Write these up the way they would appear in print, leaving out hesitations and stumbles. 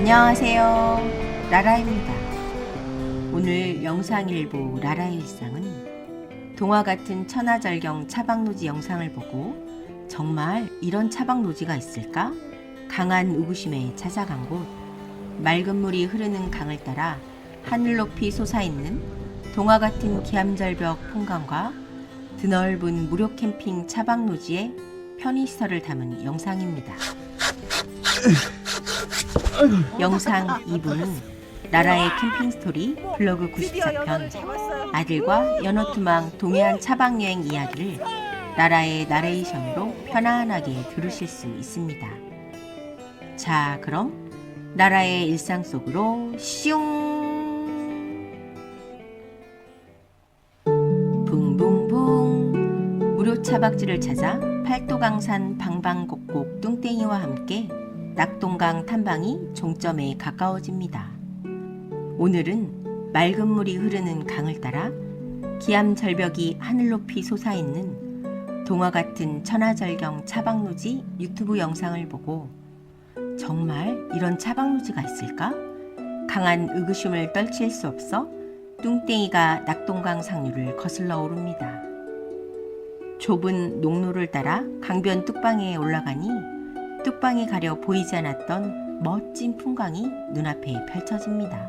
안녕하세요, 라라입니다. 오늘 영상일보 라라의 일상은 동화 같은 천하절경 차박노지 영상을 보고 정말 이런 차박노지가 있을까? 강한 의구심에 찾아간 곳, 맑은 물이 흐르는 강을 따라 하늘 높이 솟아있는 동화 같은 기암절벽 풍광과 드넓은 무료 캠핑 차박노지의 편의시설을 담은 영상입니다. 영상 2부는 라라의 캠핑 스토리 블로그 94편 아들과 연어투망 동해안 차박여행 이야기를 라라의 나레이션으로 편안하게 들으실 수 있습니다. 자, 그럼 라라의 일상 속으로 슝! 붕붕붕 무료 차박지를 찾아 팔도강산 방방곡곡 뚱땡이와 함께 낙동강 탐방이 종점에 가까워집니다. 오늘은 맑은 물이 흐르는 강을 따라 기암절벽이 하늘 높이 솟아있는 동화 같은 천하절경 차박노지 유튜브 영상을 보고 정말 이런 차박노지가 있을까? 강한 의구심을 떨칠 수 없어 뚱땡이가 낙동강 상류를 거슬러 오릅니다. 좁은 농로를 따라 강변 뚝방에 올라가니 뚝방이 가려 보이지 않았던 멋진 풍광이 눈앞에 펼쳐집니다.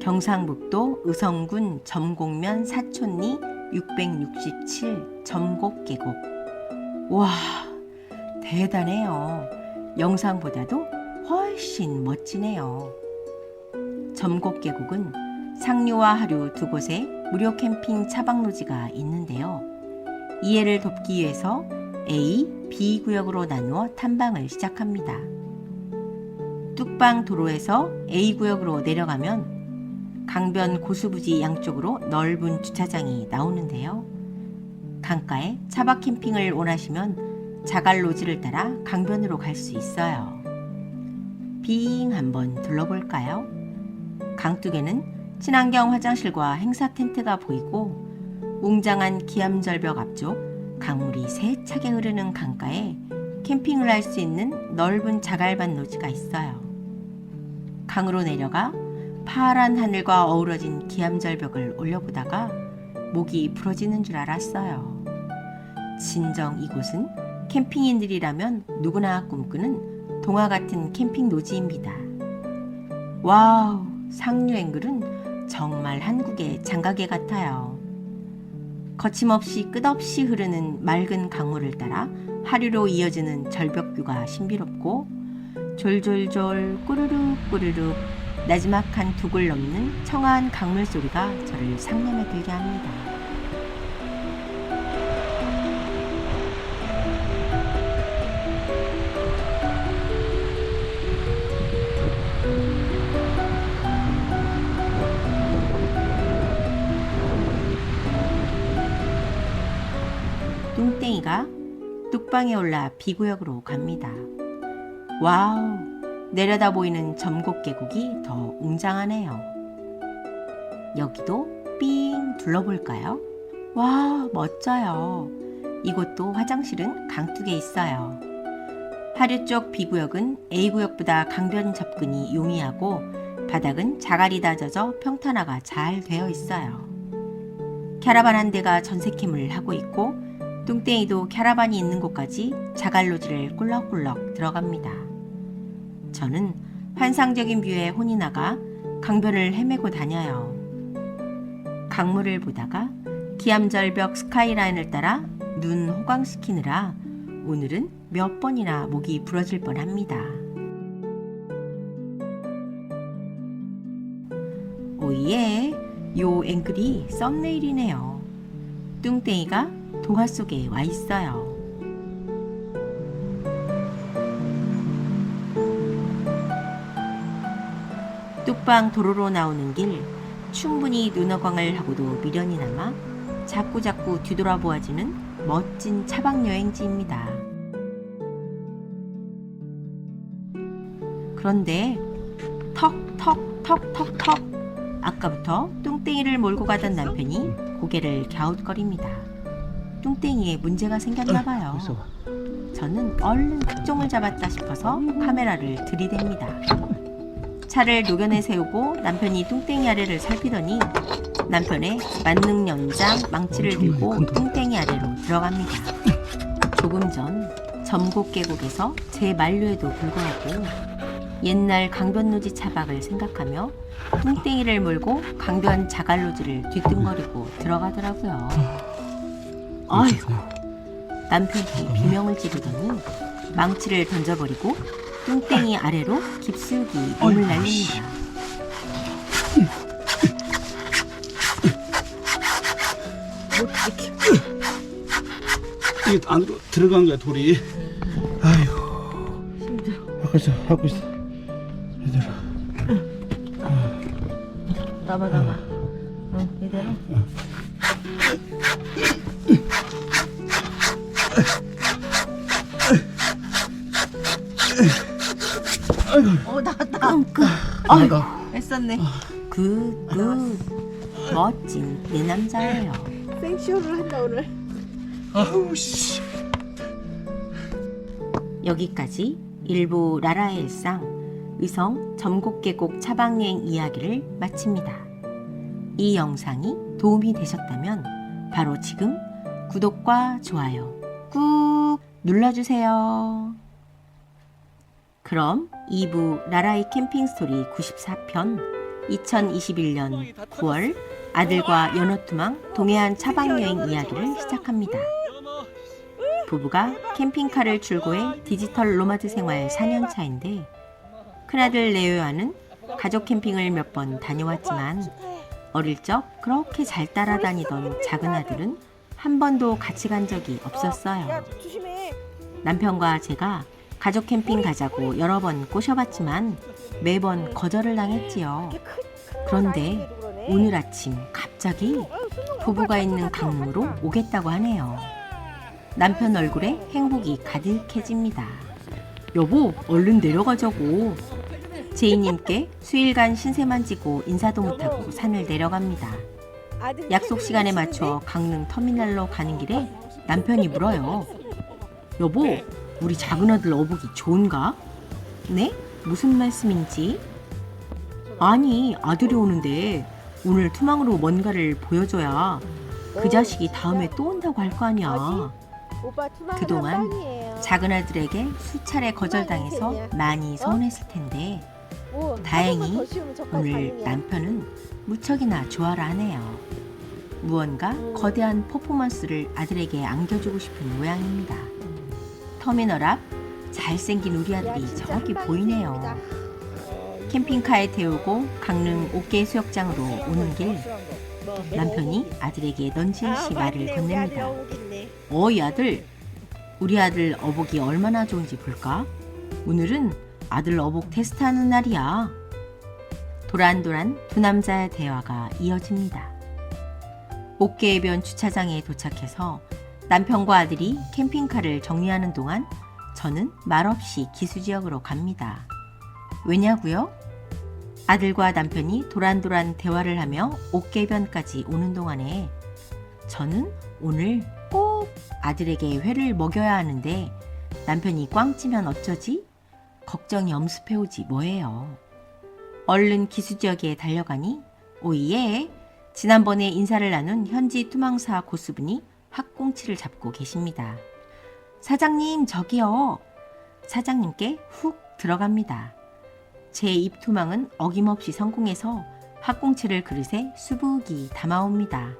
경상북도 의성군 점곡면 사촌리 667 점곡계곡. 와, 대단해요. 영상보다도 훨씬 멋지네요. 점곡계곡은 상류와 하류 두 곳에 무료 캠핑 차박노지가 있는데요. 이해를 돕기 위해서 A, B 구역으로 나누어 탐방을 시작합니다. 뚝방 도로에서 A 구역으로 내려가면 강변 고수부지 양쪽으로 넓은 주차장이 나오는데요. 강가에 차박 캠핑을 원하시면 자갈로지를 따라 강변으로 갈 수 있어요. 빙 한번 둘러볼까요? 강둑에는 친환경 화장실과 행사 텐트가 보이고 웅장한 기암절벽 앞쪽 강물이 세차게 흐르는 강가에 캠핑을 할 수 있는 넓은 자갈밭 노지가 있어요. 강으로 내려가 파란 하늘과 어우러진 기암절벽을 올려보다가 목이 부러지는 줄 알았어요. 진정 이곳은 캠핑인들이라면 누구나 꿈꾸는 동화 같은 캠핑 노지입니다. 와우, 상류 앵글은 정말 한국의 장가게 같아요. 거침없이 끝없이 흐르는 맑은 강물을 따라 하류로 이어지는 절벽뷰가 신비롭고 졸졸졸 꾸르륵 꾸르륵 나지막한 둑을 넘는 청아한 강물 소리가 저를 상념에 들게 합니다. 뚱땡이가 뚝방에 올라 B구역으로 갑니다. 와우, 내려다 보이는 점곡계곡이 더 웅장하네요. 여기도 삥 둘러볼까요? 와, 멋져요. 이곳도 화장실은 강둑에 있어요. 하류 쪽 B구역은 A구역보다 강변 접근이 용이하고 바닥은 자갈이 다져져 평탄화가 잘 되어 있어요. 캐러반 한 대가 전세캠을 하고 있고 뚱땡이도 캐러반이 있는 곳까지 자갈로지를 꿀럭꿀럭 들어갑니다. 저는 환상적인 뷰에 혼이 나가 강변을 헤매고 다녀요. 강물을 보다가 기암절벽 스카이라인을 따라 눈 호강시키느라 오늘은 몇 번이나 목이 부러질 뻔합니다. 오예, 요 앵글이 썸네일이네요. 뚱땡이가 동화 속에 와 있어요. 뚝방 도로로 나오는 길, 충분히 눈어광을 하고도 미련이 남아 자꾸자꾸 뒤돌아보아지는 멋진 차박여행지입니다. 그런데 턱턱턱턱턱 아까부터 뚱땡이를 몰고 가던 남편이 고개를 갸웃거립니다. 뚱땡이에 문제가 생겼나봐요. 저는 얼른 특종을 잡았다 싶어서 카메라를 들이댑니다. 차를 노견에 세우고 남편이 뚱땡이 아래를 살피더니 남편의 만능 연장 망치를 들고 뚱땡이 아래로 들어갑니다. 조금 전 점곡 계곡에서 제 만류에도 불구하고 옛날 강변노지 차박을 생각하며 뚱땡이를 몰고 강변 자갈로지를 뒤뚱거리고 들어가더라고요. 아이고, 남편이 비명을 지르더니 망치를 던져버리고 뚱땡이 아래로 깊숙이 몸을 날립니다. 이게 안으로 들어간 거야 돌이. 아이고 힘들어. 하고 있어. 얘들아. 나봐. 응, 이대로. 나왔다. 아이고. 했었네. 굿. 멋진 내 남자예요. 생쇼를 한다 오늘. 아우 씨. 여기까지 일부 라라의 일상, 의성 점곡계곡 차박여행 이야기를 마칩니다. 이 영상이 도움이 되셨다면 바로 지금 구독과 좋아요 꾹 눌러주세요. 그럼 2부 라라의 캠핑 스토리 94편 2021년 9월 아들과 연어투망 동해안 차박여행 이야기를 시작합니다. 부부가 캠핑카를 출고해 디지털 노마드 생활 4년차인데 큰아들 레오와는 가족 캠핑을 몇 번 다녀왔지만 어릴 적 그렇게 잘 따라다니던 작은아들은 한 번도 같이 간 적이 없었어요. 남편과 제가 가족 캠핑 가자고 여러 번 꼬셔봤지만 매번 거절을 당했지요. 그런데 오늘 아침 갑자기 부부가 있는 강릉으로 오겠다고 하네요. 남편 얼굴에 행복이 가득해집니다. 여보, 얼른 내려가자고. 제이님께 수일간 신세만 지고 인사도 못하고 산을 내려갑니다. 약속 시간에 맞춰 강릉 터미널로 가는 길에 남편이 물어요. 여보, 우리 작은아들 어복이 좋은가? 네? 무슨 말씀인지? 아니, 아들이 오는데 오늘 투망으로 뭔가를 보여줘야 그 자식이 다음에 또 온다고 할 거 아니야. 그동안 작은아들에게 수차례 거절당해서 많이 서운했을 텐데 다행히 오늘 남편은 무척이나 좋아라 하네요. 무언가 거대한 퍼포먼스를 아들에게 안겨주고 싶은 모양입니다. 터미널 앞 잘생긴 우리 아들이 저기 보이네요. 캠핑카에 태우고 강릉 옥계수욕장으로 오는 길 남편이 아들에게 넌지시 말을 건넵니다. 어이 아들, 우리 아들 어복이 얼마나 좋은지 볼까? 오늘은 아들 어복 테스트하는 날이야. 도란도란 두 남자의 대화가 이어집니다. 옥계해변 주차장에 도착해서 남편과 아들이 캠핑카를 정리하는 동안 저는 말없이 기수지역으로 갑니다. 왜냐고요? 아들과 남편이 도란도란 대화를 하며 옥계변까지 오는 동안에 저는 오늘 꼭 아들에게 회를 먹여야 하는데 남편이 꽝찌면 어쩌지? 걱정이 엄습해오지 뭐예요. 얼른 기수지역에 달려가니 오예, 지난번에 인사를 나눈 현지 투망사 고수분이 학꽁치를 잡고 계십니다. 사장님, 저기요. 사장님께 훅 들어갑니다. 제 입투망은 어김없이 성공해서 학꽁치를 그릇에 수북이 담아옵니다.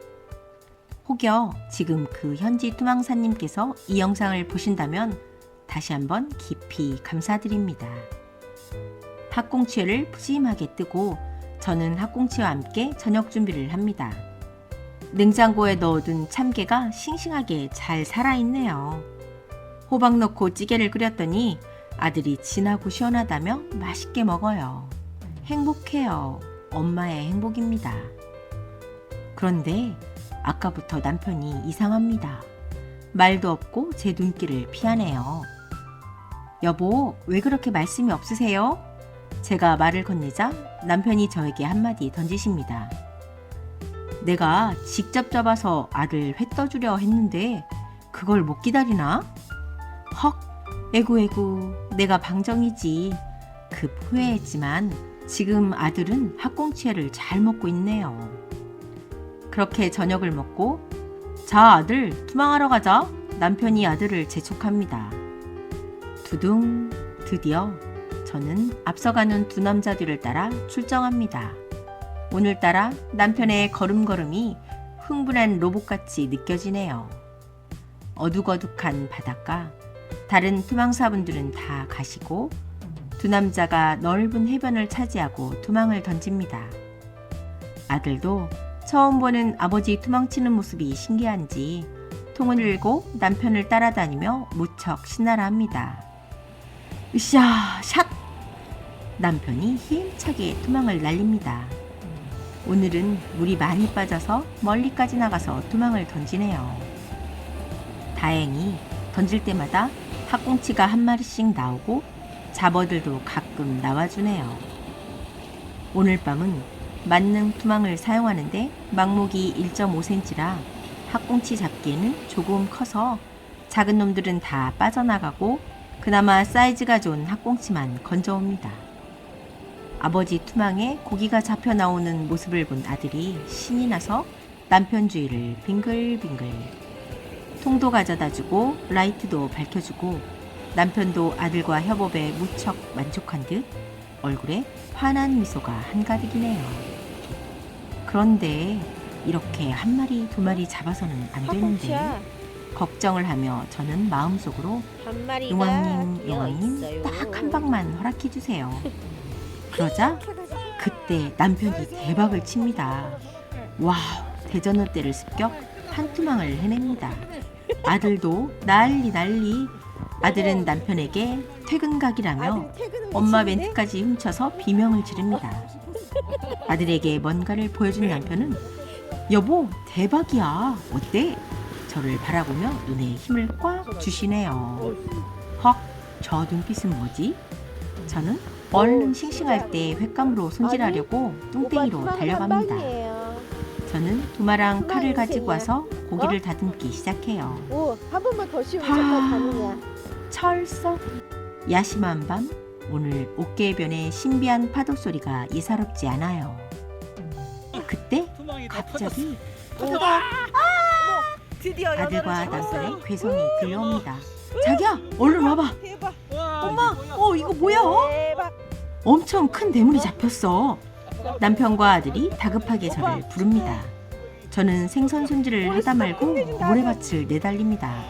혹여 지금 그 현지 투망사님께서 이 영상을 보신다면 다시 한번 깊이 감사드립니다. 학꽁치를 푸짐하게 뜨고 저는 학꽁치와 함께 저녁 준비를 합니다. 냉장고에 넣어둔 참깨가 싱싱하게 잘 살아있네요. 호박 넣고 찌개를 끓였더니 아들이 진하고 시원하다며 맛있게 먹어요. 행복해요. 엄마의 행복입니다. 그런데 아까부터 남편이 이상합니다. 말도 없고 제 눈길을 피하네요. 여보, 왜 그렇게 말씀이 없으세요? 제가 말을 건네자 남편이 저에게 한마디 던지십니다. 내가 직접 잡아서 아들 회 떠주려 했는데 그걸 못 기다리나? 헉, 에구 내가 방정이지. 급 후회했지만 지금 아들은 학꽁치회를 잘 먹고 있네요. 그렇게 저녁을 먹고 자 아들 투망하러 가자. 남편이 아들을 재촉합니다. 두둥 드디어 저는 앞서가는 두 남자 뒤를 따라 출정합니다. 오늘따라 남편의 걸음걸음이 흥분한 로봇같이 느껴지네요. 어둑어둑한 바닷가, 다른 투망사분들은 다 가시고 두 남자가 넓은 해변을 차지하고 투망을 던집니다. 아들도 처음 보는 아버지 투망치는 모습이 신기한지 통을 들고 남편을 따라다니며 무척 신나라 합니다. 으쌰 샷! 남편이 힘차게 투망을 날립니다. 오늘은 물이 많이 빠져서 멀리까지 나가서 투망을 던지네요. 다행히 던질 때마다 학꽁치가 한 마리씩 나오고 잡어들도 가끔 나와주네요. 오늘 밤은 만능 투망을 사용하는데 망목이 1.5cm라 학꽁치 잡기에는 조금 커서 작은 놈들은 다 빠져나가고 그나마 사이즈가 좋은 학꽁치만 건져옵니다. 아버지 투망에 고기가 잡혀 나오는 모습을 본 아들이 신이 나서 남편 주위를 빙글빙글. 통도 가져다주고 라이트도 밝혀주고 남편도 아들과 협업에 무척 만족한 듯 얼굴에 환한 미소가 한가득이네요. 그런데 이렇게 한 마리 두 마리 잡아서는 안 되는데 학꽁치야. 걱정을 하며 저는 마음속으로 한 마리가 용왕님 있어요. 딱 한 방만 허락해 주세요. 그러자 그때 남편이 대박을 칩니다. 와우, 대전어떼를 습격 한 투망을 해냅니다. 아들도 난리. 아들은 남편에게 퇴근 각이라며 아들 퇴근을 엄마 미치는데? 멘트까지 훔쳐서 비명을 지릅니다. 아들에게 뭔가를 보여준 남편은 여보 대박이야 어때? 저를 바라보며 눈에 힘을 꽉 주시네요. 헉, 저 눈빛은 뭐지? 저는 얼른 싱싱할 때 횟감으로 손질하려고 뚱땡이로 오빠 투망 달려갑니다. 한방이에요. 저는 도마랑 투망 칼을 가지고 인생이야. 와서 고기를 다듬기 시작해요. 오, 한 번만 더 씌우면 저까지 가느냐. 철썩 야심한 밤, 오늘 옥계변의 신비한 파도 소리가 예사롭지 않아요. 그때 갑자기 드디어 아들과 남편의 괴성이 들려옵니다. 자기야 얼른 와봐. 대박. 엄마 이거 뭐야? 대박. 엄청 큰 대물이 잡혔어. 남편과 아들이 다급하게 저를 부릅니다. 저는 생선 손질을 하다 말고 모래밭을 내달립니다.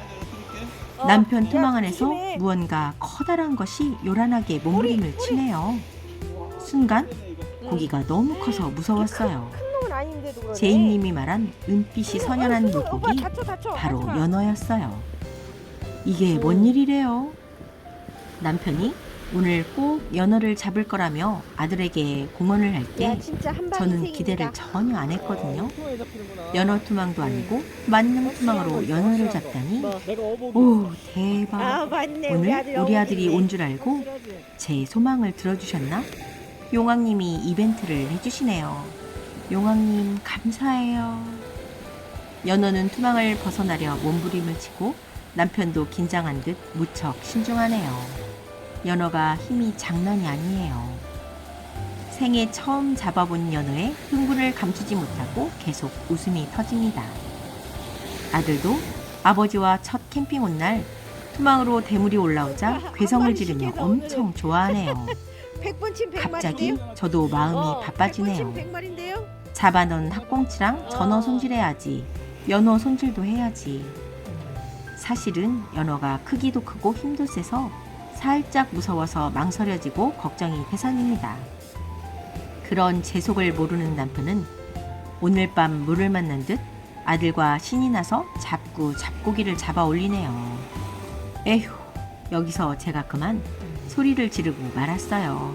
남편 투망 안에서 무언가 커다란 것이 요란하게 몸부림을 치네요. 순간 고기가 너무 커서 무서웠어요. 큰 놈은 아닌데도 그러네. 제인님이 말한 은빛이 선연한 오빠 물고기 다쳐. 바로 다쳐. 연어였어요. 이게 뭔 일이래요? 남편이 오늘 꼭 연어를 잡을 거라며 아들에게 공언을 할 야, 때 진짜 한방 저는 인생입니다. 기대를 전혀 안 했거든요. 연어 투망도 아니고 만능 투망으로 연어를 잡다니 뭐. 오 대박. 아, 맞네. 오늘 우리 아들이 어머니네. 온 줄 알고 제 소망을 들어주셨나? 용왕님이 이벤트를 해주시네요. 용왕님 감사해요. 연어는 투망을 벗어나려 몸부림을 치고 남편도 긴장한 듯 무척 신중하네요. 연어가 힘이 장난이 아니에요. 생애 처음 잡아본 연어에 흥분을 감추지 못하고 계속 웃음이 터집니다. 아들도 아버지와 첫 캠핑 온 날 투망으로 대물이 올라오자 괴성을 지르며 엄청 좋아하네요. 100번 100마리인데요? 갑자기 저도 마음이 바빠지네요. 100마리인데요? 잡아놓은 학꽁치랑 전어 손질해야지. 연어 손질도 해야지. 사실은 연어가 크기도 크고 힘도 세서 살짝 무서워서 망설여지고 걱정이 태산입니다. 그런 제 속을 모르는 남편은 오늘 밤 물을 만난 듯 아들과 신이 나서 자꾸 잡고기를 잡아 올리네요. 에휴, 여기서 제가 그만 소리를 지르고 말았어요.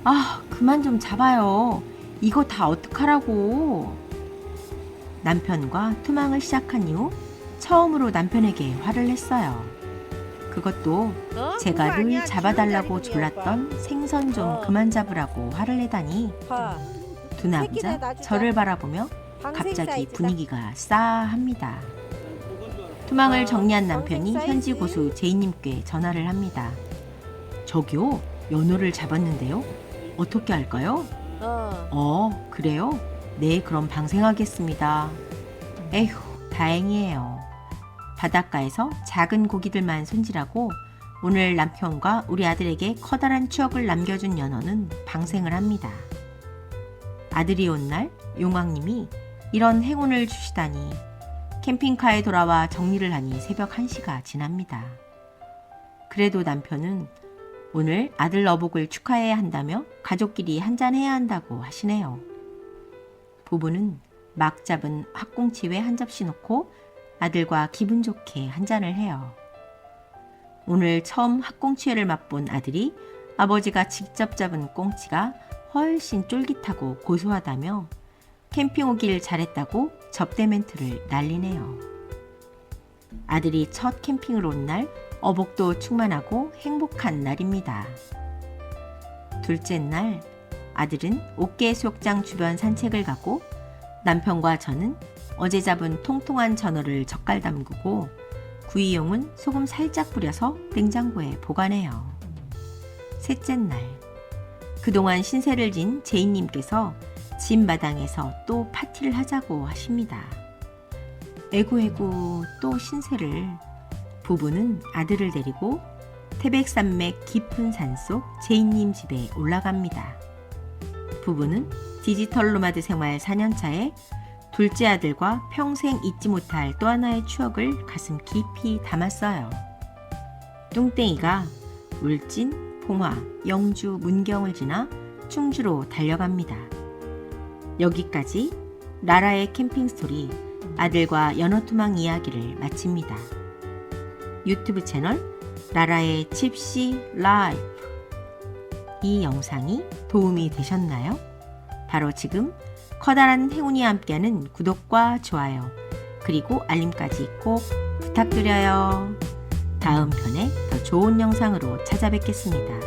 아, 그만 좀 잡아요. 이거 다 어떡하라고. 남편과 투망을 시작한 이후 처음으로 남편에게 화를 냈어요. 그것도 제가 늘 잡아달라고 졸랐던 생선 좀 그만 잡으라고 화를 내다니 두 남자 저를 바라보며 갑자기 분위기가 싸합니다. 투망을 정리한 남편이 평생 현지 사이즈. 고수 제이님께 전화를 합니다. 저기요, 연어를 잡았는데요. 어떻게 할까요? 그래요? 네, 그럼 방생하겠습니다. 에휴, 다행이에요. 바닷가에서 작은 고기들만 손질하고 오늘 남편과 우리 아들에게 커다란 추억을 남겨준 연어는 방생을 합니다. 아들이 온 날 용왕님이 이런 행운을 주시다니 캠핑카에 돌아와 정리를 하니 새벽 1시가 지납니다. 그래도 남편은 오늘 아들 어복을 축하해야 한다며 가족끼리 한잔해야 한다고 하시네요. 부부는 막 잡은 학꽁치회 한 접시 놓고 아들과 기분 좋게 한잔을 해요. 오늘 처음 학꽁치회를 맛본 아들이 아버지가 직접 잡은 꽁치가 훨씬 쫄깃하고 고소하다며 캠핑 오길 잘했다고 접대 멘트를 날리네요. 아들이 첫 캠핑을 온 날 어복도 충만하고 행복한 날입니다. 둘째 날 아들은 옥계수욕장 주변 산책을 가고 남편과 저는 어제 잡은 통통한 전어를 젓갈 담그고 구이용은 소금 살짝 뿌려서 냉장고에 보관해요. 셋째 날 그동안 신세를 진 제이님께서 집 마당에서 또 파티를 하자고 하십니다. 에구에구 또 신세를. 부부는 아들을 데리고 태백산맥 깊은 산속 제이님 집에 올라갑니다. 부부는 디지털 노마드 생활 4년차에 둘째 아들과 평생 잊지 못할 또 하나의 추억을 가슴 깊이 담았어요. 뚱땡이가 울진, 봉화, 영주, 문경을 지나 충주로 달려갑니다. 여기까지 라라의 캠핑 스토리 아들과 연어투망 이야기를 마칩니다. 유튜브 채널 라라의 칩시 라이프. 이 영상이 도움이 되셨나요? 바로 지금 커다란 행운이 함께하는 구독과 좋아요 그리고 알림까지 꼭 부탁드려요. 다음 편에 더 좋은 영상으로 찾아뵙겠습니다.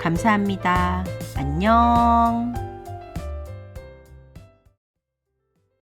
감사합니다. 안녕.